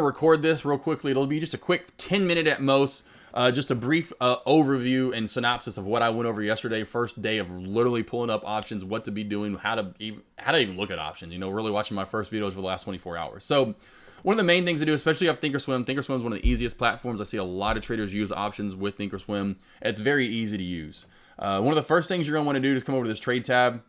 record this real quickly. It'll be just a quick 10-minute at most, just a brief overview and synopsis of what I went over yesterday. First day of literally pulling up options, what to be doing, how to even look at options. Really watching my first videos for the last 24 hours. So one of the main things to do, especially off Thinkorswim. Thinkorswim is one of the easiest platforms. I see a lot of traders use options with Thinkorswim. It's very easy to use. One of the first things you're going to want to do is come over to this trade tab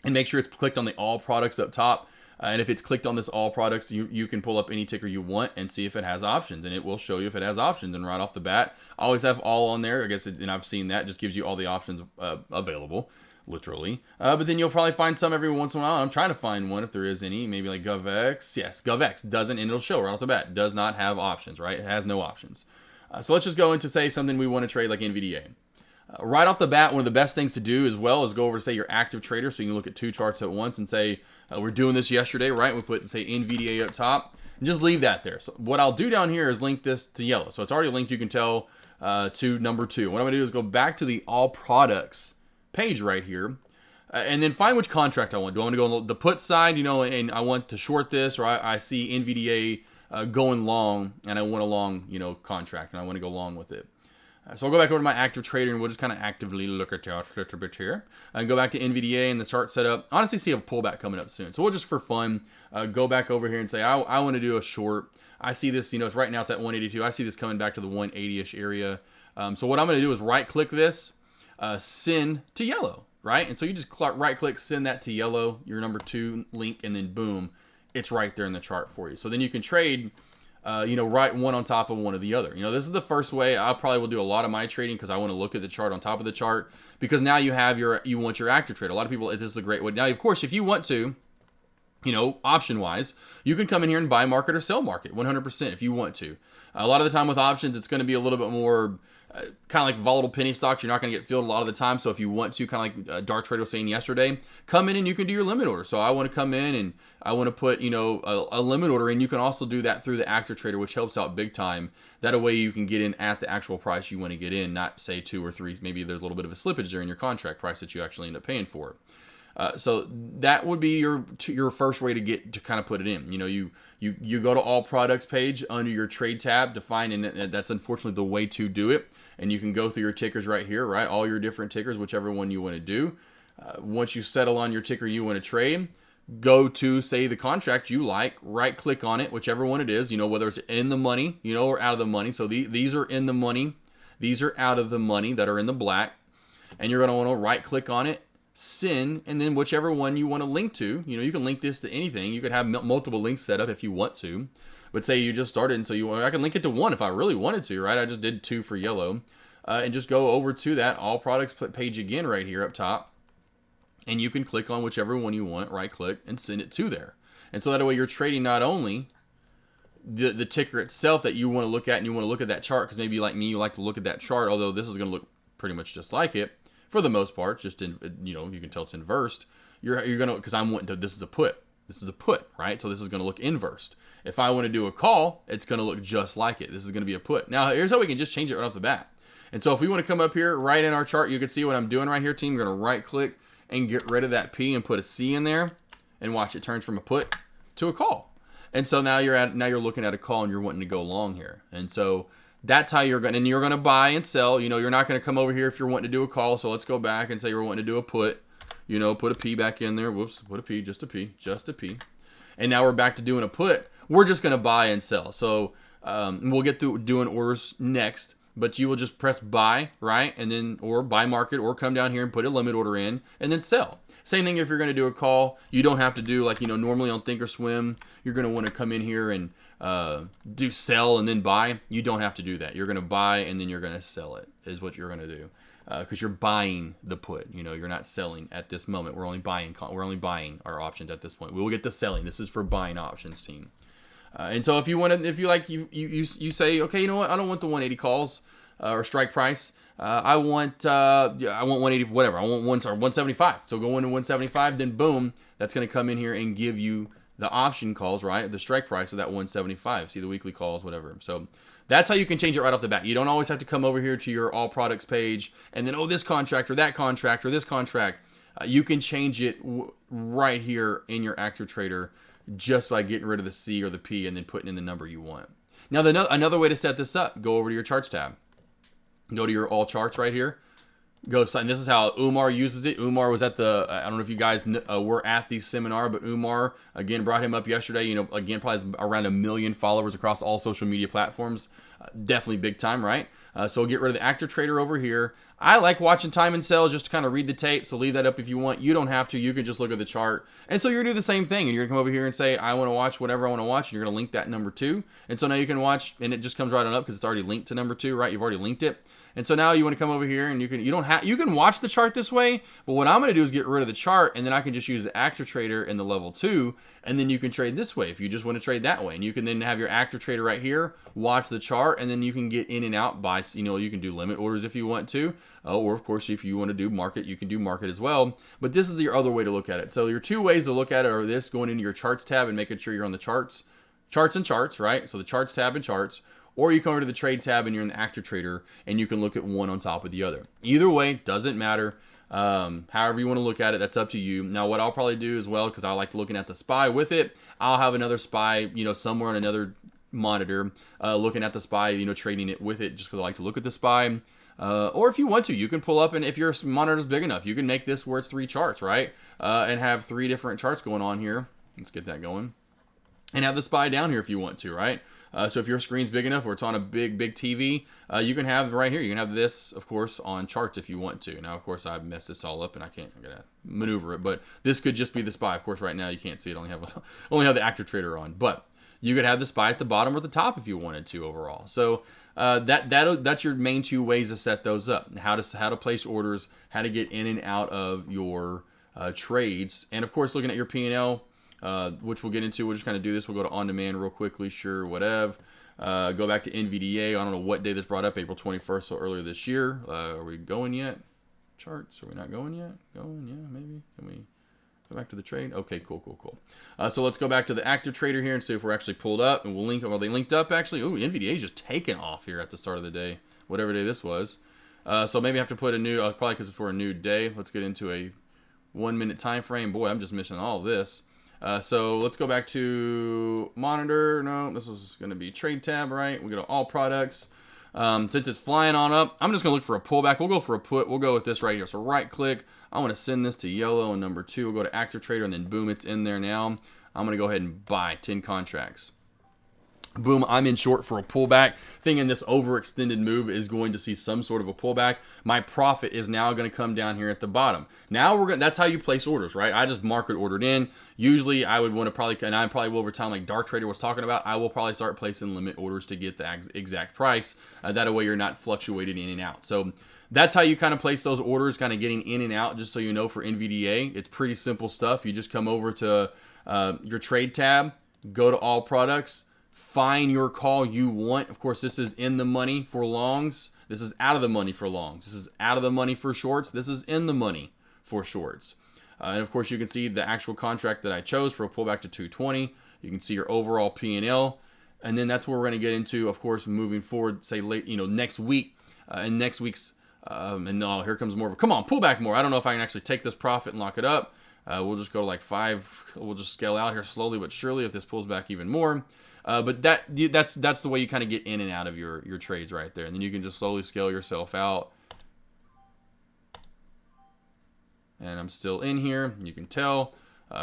and make sure it's clicked on the all products up top. And if it's clicked on this all products, you can pull up any ticker you want and see if it has options, and it will show you if it has options. And right off the bat, I always have all on there. I guess, and I've seen that just gives you all the options available, literally. But then you'll probably find some every once in a while. I'm trying to find one if there is any, maybe like GovX. Yes, GovX doesn't, and it'll show right off the bat, does not have options, right? It has no options. So let's just go into, say, something we want to trade like NVDA. Right off the bat, one of the best things to do as well is go over to, say, your active trader, so you can look at two charts at once and say, we're doing this yesterday, right? We put, say, NVDA up top, and just leave that there. So what I'll do down here is link this to yellow. So it's already linked, you can tell, to number 2. What I'm going to do is go back to the all products page right here, and then find which contract I want. Do I want to go on the put side, and I want to short this, or I see NVDA going long, and I want a long, contract, and I want to go long with it. So I'll go back over to my active trader, and we'll just kind of actively look at charts a little bit here. And go back to NVDA and the chart setup. Honestly, see a pullback coming up soon. So we'll just, for fun, go back over here and say, I want to do a short. I see this, it's right now it's at 182. I see this coming back to the 180-ish area. So what I'm going to do is right-click this, send to yellow, right? And so you just right-click, send that to yellow, your number 2 link, and then boom, it's right there in the chart for you. So then you can trade right one on top of one of the other. This is the first way. I probably will do a lot of my trading because I want to look at the chart on top of the chart, because now you want your active trade. A lot of people, this is a great way. Now, of course, if you want to, option wise, you can come in here and buy market or sell market 100% if you want to. A lot of the time with options, it's going to be a little bit more kind of like volatile penny stocks. You're not going to get filled a lot of the time. So if you want to, kind of like Dark Trader was saying yesterday, come in and you can do your limit order. So I want to come in and I want to put, a limit order, and you can also do that through the active trader, which helps out big time. That way you can get in at the actual price you want to get in, not say 2 or 3. Maybe there's a little bit of a slippage there in your contract price that you actually end up paying for. So that would be your first way to kind of put it in. You go to all products page under your trade tab to find, and that's unfortunately the way to do it. And you can go through your tickers right here, right? All your different tickers, whichever one you want to do. Once you settle on your ticker you want to trade, go to, say, the contract you like, right click on it, whichever one it is, whether it's in the money, or out of the money. So these are in the money. These are out of the money that are in the black. And you're going to want to right click on it, send, and then whichever one you want to link to. You can link this to anything. You could have multiple links set up if you want to. But say you just started, and so I can link it to 1 if I really wanted to, right? I just did 2 for yellow. And just go over to that all products page again right here up top. And you can click on whichever one you want, right click, and send it to there. And so that way you're trading not only the ticker itself that you want to look at, and you want to look at that chart, because maybe like me, you like to look at that chart, although this is going to look pretty much just like it for the most part. Just in, you can tell it's inversed. You're going to, because I'm wanting to, this is a put. This is a put, right? So this is going to look inversed. If I want to do a call, it's going to look just like it. This is going to be a put. Now, here's how we can just change it right off the bat. And so if we want to come up here, right in our chart, you can see what I'm doing right here, team. I'm going to right click and get rid of that P and put a C in there, and watch it turns from a put to a call. And so now you're looking at a call, and you're wanting to go long here. And so that's how you're going to buy and sell. You're not going to come over here if you're wanting to do a call. So let's go back and say you're wanting to do a put. Put a P back in there. Whoops, put a P, just a P. And now we're back to doing a put. We're just going to buy and sell. So we'll get through doing orders next, but you will just press buy, right? And then, or buy market, or come down here and put a limit order in and then sell. Same thing if you're going to do a call. You don't have to do like, normally on Thinkorswim, you're going to want to come in here and do sell and then buy. You don't have to do that. You're going to buy and then you're going to sell it is what you're going to do. Because you're buying the put, you're not selling at this moment. We're only buying our options at this point. We will get to selling. This is for buying options, team. And so if you say, okay, you know what? I don't want the 180 calls or strike price. I want 180, whatever. I want 175. So go into 175. Then boom, that's going to come in here and give you the option calls, right? The strike price of that 175. See the weekly calls, whatever. So that's how you can change it right off the bat. You don't always have to come over here to your all products page and then, this contract or that contract or this contract. You can change it right here in your active trader. just by getting rid of the C or the P and then putting in the number you want. Now, another way to set this up, go over to your charts tab. Go to your all charts right here. And this is how Umar uses it. Umar was at I don't know if you guys were at the seminar, but Umar, again, brought him up yesterday. You know, again, probably has around 1 million followers across all social media platforms. Definitely big time, right? So get rid of the active trader over here. I like watching time and sales just to kind of read the tape, so leave that up if you want. You don't have to. You can just look at the chart. And so you're going to do the same thing, and you're going to come over here and say, I want to watch whatever I want to watch, and you're going to link that number 2. And so now you can watch, and it just comes right on up because it's already linked to number 2, right? You've already linked it. And so now you want to come over here and you can watch the chart this way, but what I'm going to do is get rid of the chart, and then I can just use the active trader in the level 2, and then you can trade this way if you just want to trade that way. And you can then have your active trader right here, watch the chart, and then you can get in and out by, you can do limit orders if you want to, or of course if you want to do market, you can do market as well. But this is your other way to look at it. So your 2 ways to look at it are this, going into your charts tab and making sure you're on the charts and charts, right? So the charts tab and charts. Or you come over to the trade tab and you're in the active trader and you can look at one on top of the other. Either way, doesn't matter. However you want to look at it, that's up to you. Now, what I'll probably do as well, because I like looking at the SPY with it, I'll have another SPY, somewhere on another monitor, looking at the SPY, trading it with it, just because I like to look at the SPY. Or if you want to, you can pull up, and if your monitor is big enough, you can make this where it's 3 charts, right? And have 3 different charts going on here. Let's get that going. And have the SPY down here if you want to, right? So if your screen's big enough or it's on a big TV, you can have right here. You can have this, of course, on charts if you want to. Now, of course, I've messed this all up and I gotta maneuver it. But this could just be the SPY. Of course, right now you can't see it. Only have the active trader on. But you could have the SPY at the bottom or at the top if you wanted to overall. So that's your main 2 ways to set those up. How to place orders, how to get in and out of your trades, and of course, looking at your P&L. Which we'll get into. We'll just kind of do this. We'll go to on-demand real quickly. Sure, whatever. Go back to NVDA. I don't know what day this brought up. April 21st, so earlier this year. Are we going yet? Charts. Are we not going yet? Going? Yeah, maybe. Can we go back to the trade? Okay, cool. So let's go back to the active trader here and see if we're actually pulled up. And we'll link them. Well, they linked up, actually. Ooh, NVDA is just taking off here at the start of the day. Whatever day this was. So maybe I have to put a new, probably because it's for a new day. Let's get into a 1-minute time frame. Boy, I'm just missing all of this. So let's go back to monitor. No, this is going to be trade tab, right? We go to all products. Since it's flying on up, I'm just going to look for a pullback. We'll go for a put. We'll go with this right here. So right click. I want to send this to yellow and number 2. We'll go to active trader and then boom, it's in there now. I'm going to go ahead and buy 10 contracts. Boom, I'm in short for a pullback, thinking this overextended move is going to see some sort of a pullback. My profit is now going to come down here at the bottom. Now that's how you place orders, right? I just market ordered in. Usually I would want to probably, and I probably will over time, like Dark Trader was talking about, I will probably start placing limit orders to get the exact price. That way you're not fluctuating in and out. So that's how you kind of place those orders, kind of getting in and out, just so you know, for NVDA. It's pretty simple stuff. You just come over to your trade tab, go to all products, find your call you want. Of course, this is in the money for longs. This is out of the money for longs. This is out of the money for shorts. This is in the money for shorts. And of course, you can see the actual contract that I chose for a pullback to 220. You can see your overall P&L. And then that's where we're going to get into, of course, moving forward, say late, next week. And next week's, and no, here comes more of a, come on, pull back more. I don't know if I can actually take this profit and lock it up. We'll just go to like 5. We'll just scale out here slowly but surely if this pulls back even more. But that's the way you kind of get in and out of your trades right there. And then you can just slowly scale yourself out. And I'm still in here. You can tell.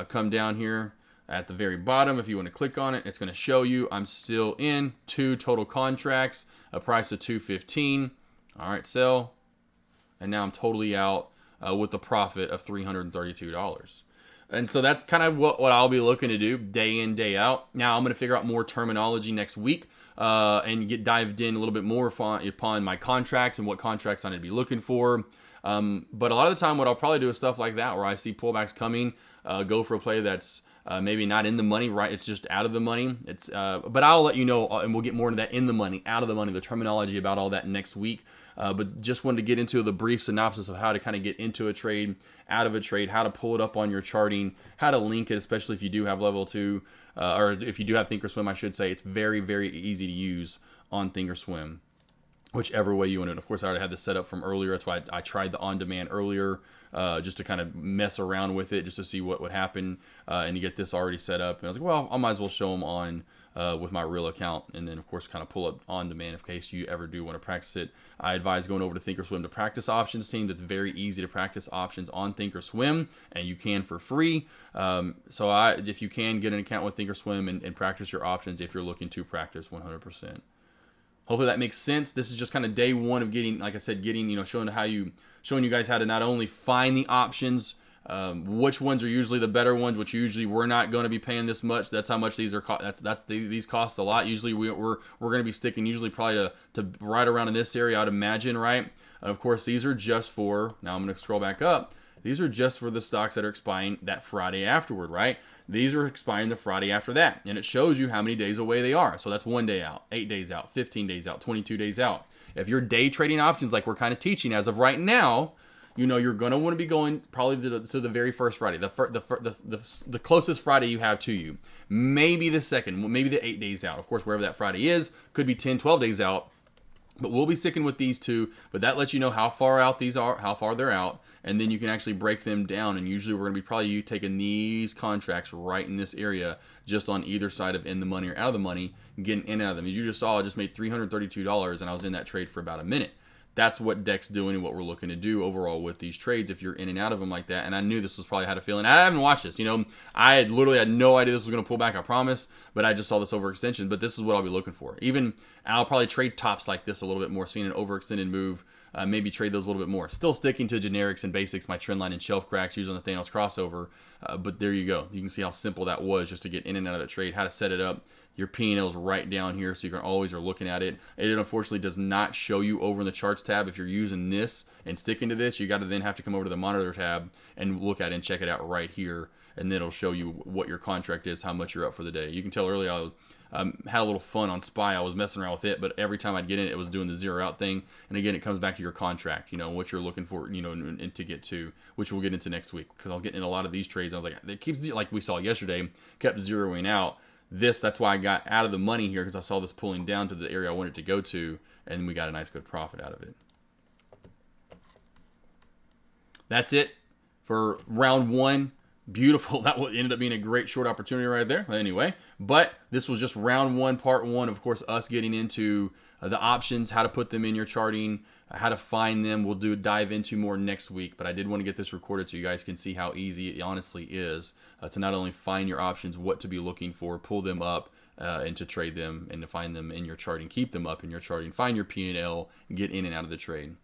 Come down here at the very bottom. If you want to click on it, it's going to show you I'm still in 2 total contracts, a price of $215. All right, sell. And now I'm totally out with the profit of $332. And so that's kind of what I'll be looking to do day in, day out. Now I'm going to figure out more terminology next week and get dived in a little bit more upon my contracts and what contracts I need to be looking for. But a lot of the time what I'll probably do is stuff like that where I see pullbacks coming, go for a play that's maybe not in the money, right? It's just out of the money. But I'll let you know, and we'll get more into that in the money, out of the money, the terminology about all that next week. But just wanted to get into the brief synopsis of how to kind of get into a trade, out of a trade, how to pull it up on your charting, how to link it, especially if you do have level 2, or if you do have Thinkorswim, I should say. It's very, very easy to use on Thinkorswim. whichever way you want it. Of course, I already had this set up from earlier. That's why I tried the on-demand earlier, just to kind of mess around with it, just to see what would happen, and to get this already set up. And I was like, well, I might as well show them on with my real account, and then of course kind of pull up on-demand in case you ever do want to practice it. I advise going over to Thinkorswim to practice options team. That's very easy to practice options on Thinkorswim, and you can for free. If you can, get an account with Thinkorswim and practice your options if you're looking to practice 100%. Hopefully that makes sense. This is just kind of day one of getting, like I said, showing you guys how to not only find the options, which ones are usually the better ones, which usually we're not going to be paying this much. That's how much these are. These cost a lot. Usually we're going to be sticking usually probably to right around in this area, I'd imagine, right? And of course, these are just for, now I'm going to scroll back up. These are just for the stocks that are expiring that Friday afterward, right? These are expiring the Friday after that. And it shows you how many days away they are. So that's 1 day out, 8 days out, 15 days out, 22 days out. If you're day trading options like we're kind of teaching as of right now, you're going to want to be going probably to the very first Friday, the closest Friday you have to you. Maybe the second, maybe the 8 days out. Of course, wherever that Friday is, could be 10, 12 days out. But we'll be sticking with these two, but that lets you know how far out these are, how far they're out, and then you can actually break them down. And usually we're going to be probably taking these contracts right in this area, just on either side of in the money or out of the money, getting in and out of them. As you just saw, I just made $332, and I was in that trade for about a minute. That's what Deck's doing and what we're looking to do overall with these trades if you're in and out of them like that. And I knew this was probably had a feeling. I haven't watched this. I had literally had no idea this was going to pull back, I promise. But I just saw this overextension. But this is what I'll be looking for. I'll probably trade tops like this a little bit more, seeing an overextended move. Maybe trade those a little bit more. Still sticking to generics and basics, my trend line and shelf cracks using the Thanos crossover. But there you go. You can see how simple that was just to get in and out of the trade, how to set it up. Your P&L is right down here, so you can always are looking at it. It unfortunately does not show you over in the charts tab. If you're using this and sticking to this, you got to then have to come over to the monitor tab and look at it and check it out right here, and then it'll show you what your contract is, how much you're up for the day. You can tell earlier I had a little fun on SPY. I was messing around with it, but every time I'd get in, it was doing the zero out thing. And again, it comes back to your contract, what you're looking for, and to get to, which we'll get into next week, because I was getting in a lot of these trades. I was like, it keeps, like we saw yesterday, kept zeroing out. That's why I got out of the money here, because I saw this pulling down to the area I wanted to go to, and we got a nice good profit out of it. That's it for round one. Beautiful. That ended up being a great short opportunity right there. Anyway, but this was just round one, part one. Of course, us getting into the options, how to put them in your charting, how to find them. We'll dive into more next week, but I did want to get this recorded so you guys can see how easy it honestly is to not only find your options, what to be looking for, pull them up, and to trade them, and to find them in your charting, keep them up in your charting, find your P&L, get in and out of the trade.